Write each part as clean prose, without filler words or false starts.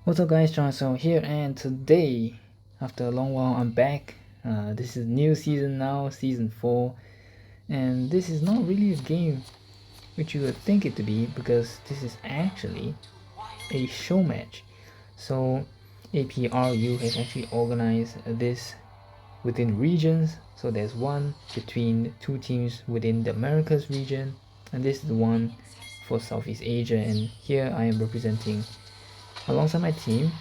What's up guys, Johnson here, and today, after a long while, I'm back. This is new season now, season 4, and this is not really a game which you would think it to be, because this is actually a show match. So APRU has actually organized this within regions, so there's one between two teams within the Americas region, and this is the one for Southeast Asia, and here I am representing alongside my team,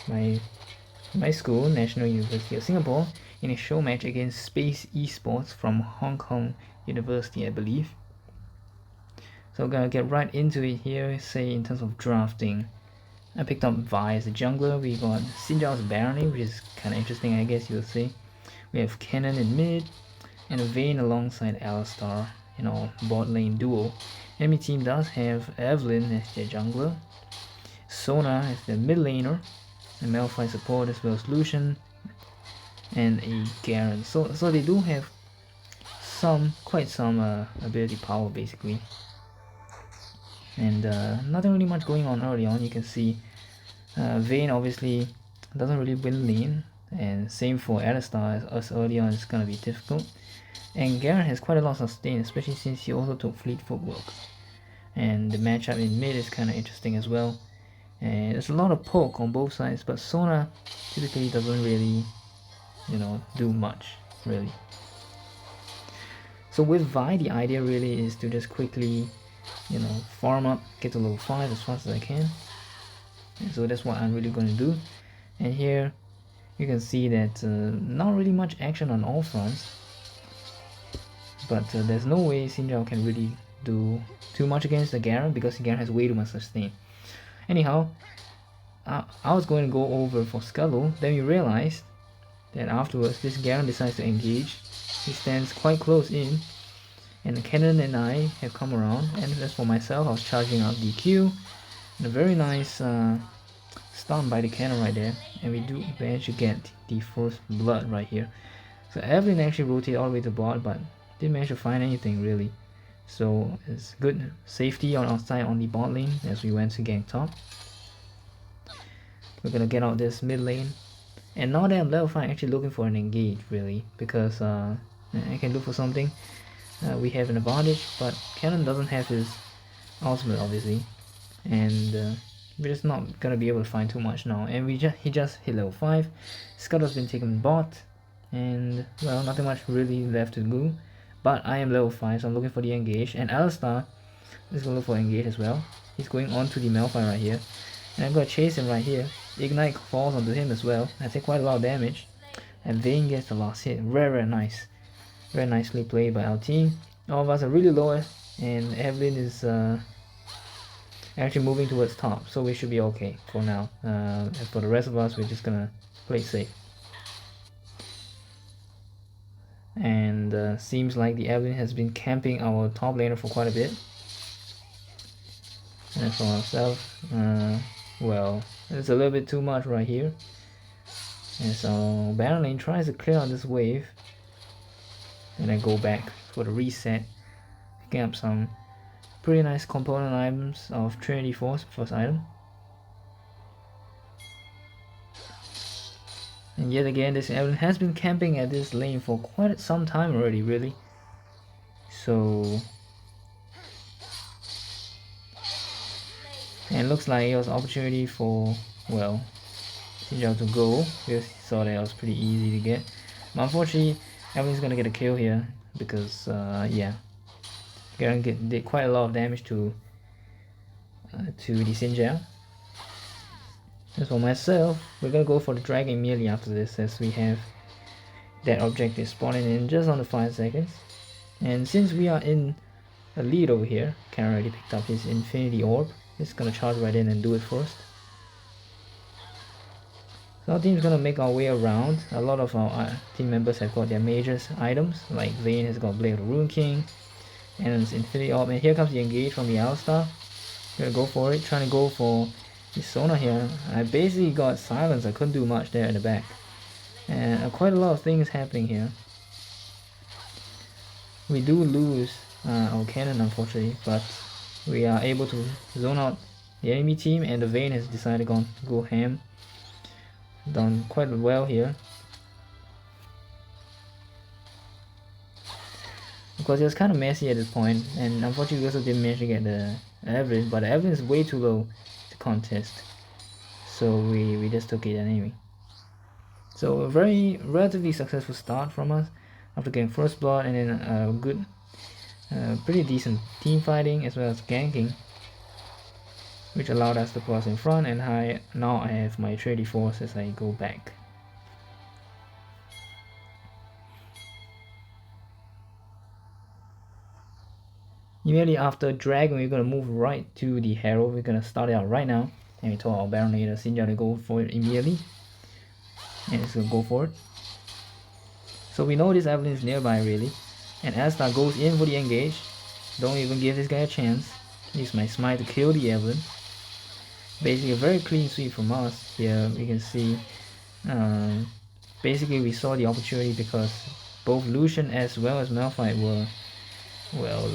my school, National University of Singapore, in a show match against Space Esports from Hong Kong University, I believe. So we're gonna get right into it here. Say in terms of drafting, I picked up Vi as a jungler. We got Sinjao's Barony, which is kind of interesting, I guess you would say. We have Cannon in mid, and Vayne alongside Alistar in our bot lane duo. Enemy team does have Evelyn as their jungler, Sona as the mid laner, and Malphite support, as well as Lucian and a Garen. So they do have quite some ability power basically, and nothing really much going on early on. You can see Vayne obviously doesn't really win lane, and same for Alistar, as us early on is gonna be difficult. And Garen has quite a lot of sustain, especially since he also took Fleet Footwork. And the matchup in mid is kind of interesting as well. And there's a lot of poke on both sides, but Sona typically doesn't really, do much, really. So with Vi, the idea really is to just quickly, farm up, get to level 5 as fast as I can. And so that's what I'm really going to do. And here, you can see that not really much action on all fronts. But there's no way Sinjao can really do too much against the Garen, because the Garen has way too much sustain. Anyhow, I was going to go over for Scuttle, then we realized that afterwards this Garen decides to engage. He stands quite close in, and the Cannon and I have come around, and as for myself, I was charging out DQ, and a very nice stun by the Cannon right there, and we do manage to get the first blood right here. So Evelyn actually rotated all the way to bot, but didn't manage to find anything really. So it's good safety on our side on the bot lane as we went to gank top. We're gonna get out this mid lane, and now that I'm level 5, I'm actually looking for an engage really, because I can look for something. We have an advantage, but Cannon doesn't have his ultimate obviously, and we're just not gonna be able to find too much now. And he just hit level 5. Scuttle's been taken bot, and well, nothing much really left to do. But I am level 5, so I'm looking for the engage, and Alistar is going to look for engage as well. He's going on to the Malphite right here, and I'm going to chase him right here. Ignite falls onto him as well. I take quite a lot of damage, and Vayne gets the last hit. Very nice. Very nicely played by our team. All of us are really low, and Evelyn is actually moving towards top, so we should be okay for now. And for the rest of us, we're just going to play safe. And seems like the Evelyn has been camping our top laner for quite a bit. And for ourselves, well, it's a little bit too much right here. And so Baron lane tries to clear out this wave, and then go back for the reset, picking up some pretty nice component items of Trinity Force, first item. And yet again, this Evelyn has been camping at this lane for quite some time already, really. So, and it looks like it was an opportunity for, well, Sinjao to go, because he saw that it was pretty easy to get. But unfortunately, Evelyn's gonna get a kill here, because, yeah, Garen did quite a lot of damage to the Sinjao. As for myself, we're gonna go for the dragon immediately after this, as we have that objective spawning in just under 5 seconds. And since we are in a lead over here, Karen already picked up his infinity orb. He's gonna charge right in and do it first. So our team's gonna make our way around. A lot of our team members have got their major items, like Vayne has got Blade of the Rune King, and it's infinity orb. And here comes the engage from the Alistar. Gonna go for it, trying to go for the Sona here. I basically got silence. I couldn't do much there at the back, and quite a lot of things happening here. We do lose our cannon unfortunately, but we are able to zone out the enemy team, and the Vayne has decided to go ham. Done quite well here. Because it was kind of messy at this point, and unfortunately we also didn't manage to get the Evelyn, but the Evelyn is way too low to contest. So we just took it anyway. So a very relatively successful start from us after getting first blood, and then a good, pretty decent team fighting as well as ganking, which allowed us to put us in front, and now I have my Trinity force as I go back. Immediately after Dragon, we're going to move right to the Herald. We're going to start it out right now, and we told our Baronator Sinja to go for it immediately, and he's going to go for it. So we know this Evelyn is nearby really, and Astar goes in for the engage. Don't even give this guy a chance. Use my Smite to kill the Evelyn. Basically a very clean sweep from us. Here we can see, basically we saw the opportunity because both Lucian as well as Malphite were, well,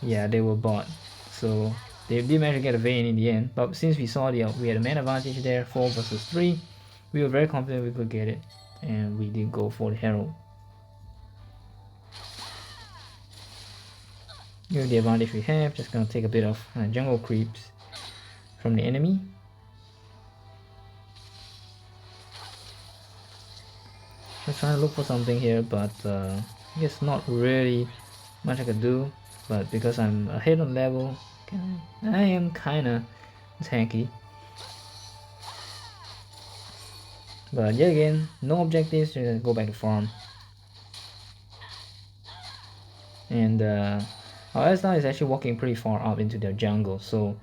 yeah, they were bought. So they did manage to get a Vayne in the end, but since we saw we had a man advantage there, 4 versus 3, we were very confident we could get it, and we did go for the Herald. With the advantage we have, just gonna take a bit of jungle creeps from the enemy. Just trying to look for something here, but I guess not really much I could do. But because I'm ahead on level, I am kinda tanky. But yet again, no objectives, just go back to farm. And our Astar is actually walking pretty far up into their jungle, so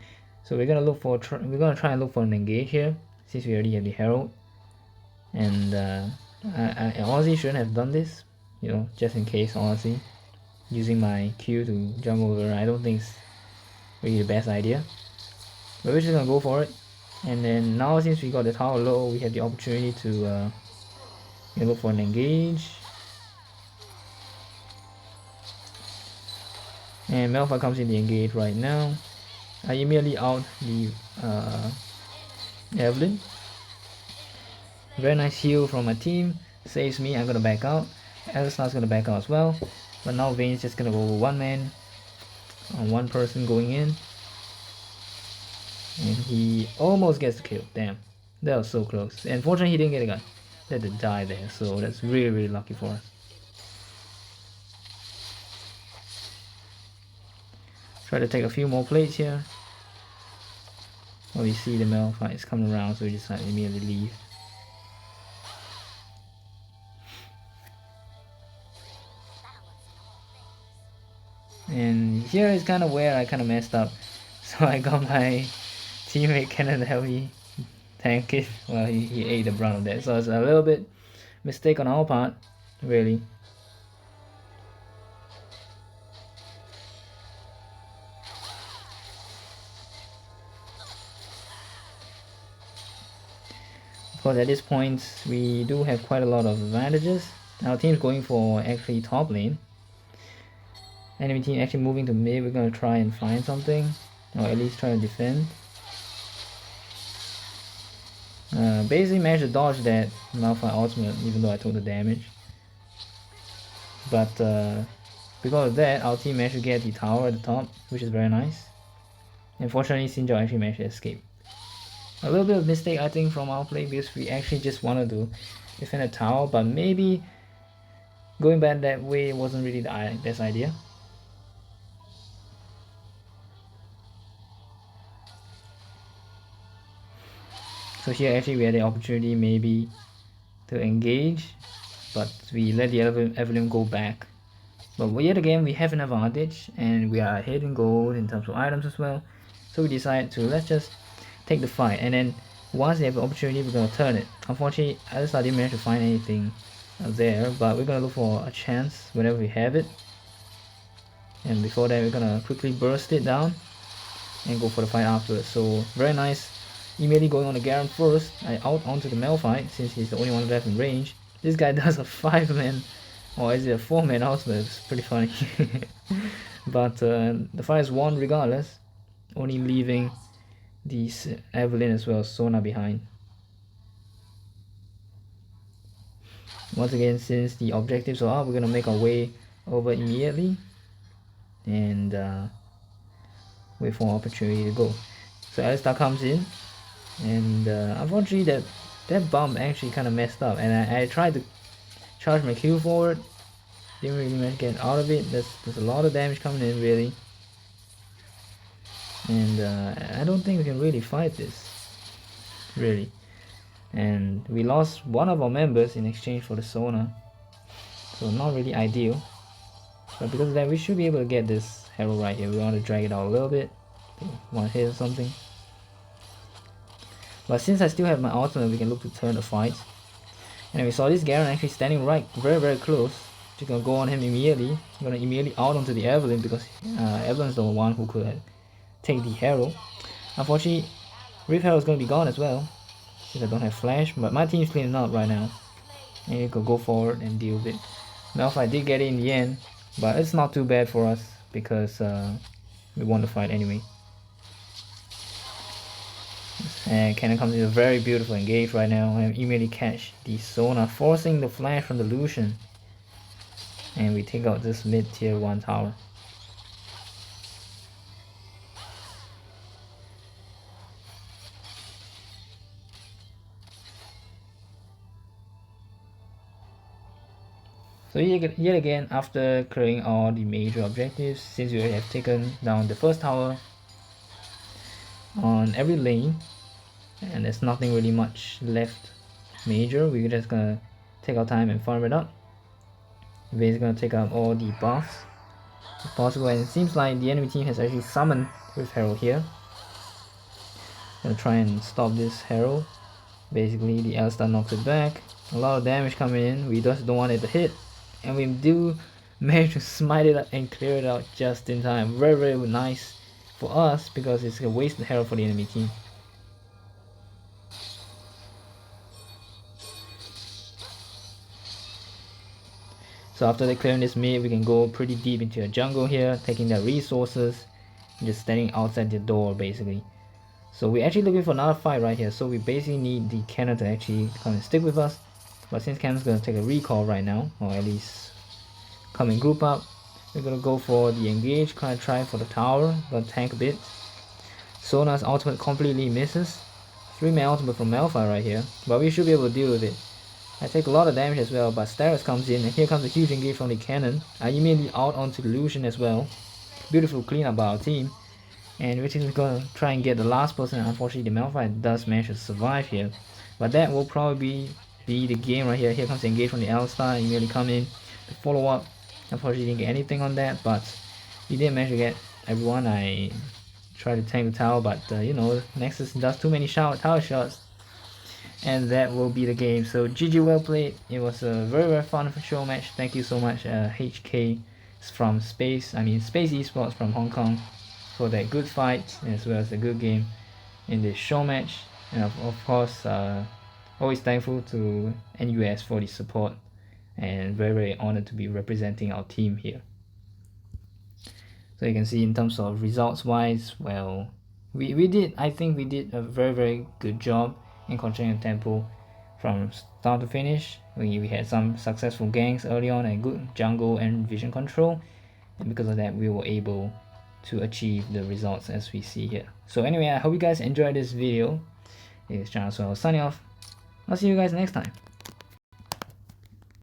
we're gonna look for we're gonna try and look for an engage here, since we already have the Herald. And I honestly shouldn't have done this, you know, just in case. Honestly, using my Q to jump over, I don't think it's really the best idea. But we're just gonna go for it. And then now, since we got the tower low, we have the opportunity to look for an engage. And Malphite comes in the engage right now. I immediately out the Evelyn. Very nice heal from my team. Saves me. I'm gonna back out. Alistar's gonna back out as well. But now Vayne's just gonna go one man on one person going in. And he almost gets the kill. Damn. That was so close. Unfortunately, he didn't get a gun. He had to die there. So that's really, really lucky for us. Try to take a few more plates here. Well, we see the Malphite is coming around, so we just immediately leave. And here is kind of where I kind of messed up. So I got my teammate Cannon help me tank it. Well, he ate the brunt of that. So it's a little bit mistake on our part, really. Of course, at this point, we do have quite a lot of advantages. Our team's going for actually top lane. Enemy team actually moving to mid. We're gonna try and find something, or at least try to defend. Basically managed to dodge that Malphite ultimate, even though I took the damage. But because of that, our team managed to get the tower at the top, which is very nice. Unfortunately, Sinja actually managed to escape. A little bit of mistake, I think, from our play, because we actually just wanted to defend a tower, but maybe going back that way wasn't really the best idea. So here actually we had the opportunity maybe to engage, but we let the Evelyn go back. But yet again, we have an advantage, and we are ahead in gold in terms of items as well. So we decided to, let's just take the fight, and then once they have the opportunity, we're gonna turn it. Unfortunately, I didn't manage to find anything there, but we're gonna look for a chance whenever we have it. And before that, we're gonna quickly burst it down and go for the fight afterwards. So very nice. Immediately going on the Garen first. I out onto the Malphite since he's the only one left in range. This guy does a 5-man, or is it a 4-man ultimate? It's pretty funny. But the fight is won regardless, only leaving these Evelyn as well, Sona behind. Once again, since the objectives are up, we're gonna make our way over immediately and wait for an opportunity to go. So Alistar comes in, and unfortunately that bomb actually kind of messed up, and I tried to charge my Q forward, didn't really manage to get out of it. There's a lot of damage coming in really, and I don't think we can really fight this, really. And we lost one of our members in exchange for the Sona, so not really ideal. But because of that, we should be able to get this Herald right here. We want to drag it out a little bit, one hit or something. But since I still have my ultimate, we can look to turn the fight. And we saw this Garen actually standing right very close. Just gonna go on him immediately. I'm gonna immediately out onto the Evelyn because Evelyn's the one who could take the Herald. Unfortunately, Rift Herald is gonna be gone as well, since I don't have flash. But my team's cleaning up right now, and you could go forward and deal with it. Malphite did get it in the end, but it's not too bad for us because we won the fight anyway. And Cannon comes in a very beautiful engage right now and immediately catch the Sona, forcing the flash from the Lucian. And we take out this mid tier 1 tower. So yet again, after clearing all the major objectives, since we have taken down the first tower on every lane, and there's nothing really much left major, we're just gonna take our time and farm it up. Basically gonna take out all the buffs if possible, and it seems like the enemy team has actually summoned with Herald here. Gonna try and stop this Herald. Basically the Alistar knocks it back, a lot of damage coming in, we just don't want it to hit, and we do manage to smite it up and clear it out just in time. Very nice for us because it's a wasted Herald for the enemy team. So after they clearing this mid, we can go pretty deep into a jungle here, taking their resources, and just standing outside the door basically. So we're actually looking for another fight right here, so we basically need the Cannon to actually come and stick with us. But since Cannon's gonna take a recall right now, or at least come and group up, we're gonna go for the engage, kind of try for the tower, gonna tank a bit. Sona's ultimate completely misses. 3-man ultimate from Malphite right here, but we should be able to deal with it. I take a lot of damage as well, but Sterak comes in, and here comes a huge engage from the Cannon. I immediately out onto the Lucian as well. Beautiful cleanup by our team. And we're just gonna try and get the last person. Unfortunately, the Malphite does manage to survive here. But that will probably be the game right here. Here comes the engage from the Alistar, immediately come in to follow up. Unfortunately, didn't get anything on that, but we did manage to get everyone. I tried to tank the tower, but you know, Nexus does too many tower shots. And that will be the game. So GG, well played. It was a very fun show match. Thank you so much HK from Space Esports from Hong Kong for that good fight as well as a good game in this show match. And of course always thankful to NUS for the support, and very honored to be representing our team here. So you can see in terms of results wise, well, I think we did a very good job in controlling the tempo from start to finish. We had some successful ganks early on and good jungle and vision control, and because of that we were able to achieve the results as we see here. So anyway, I hope you guys enjoyed this video. It's John, so signing off. I'll see you guys next time.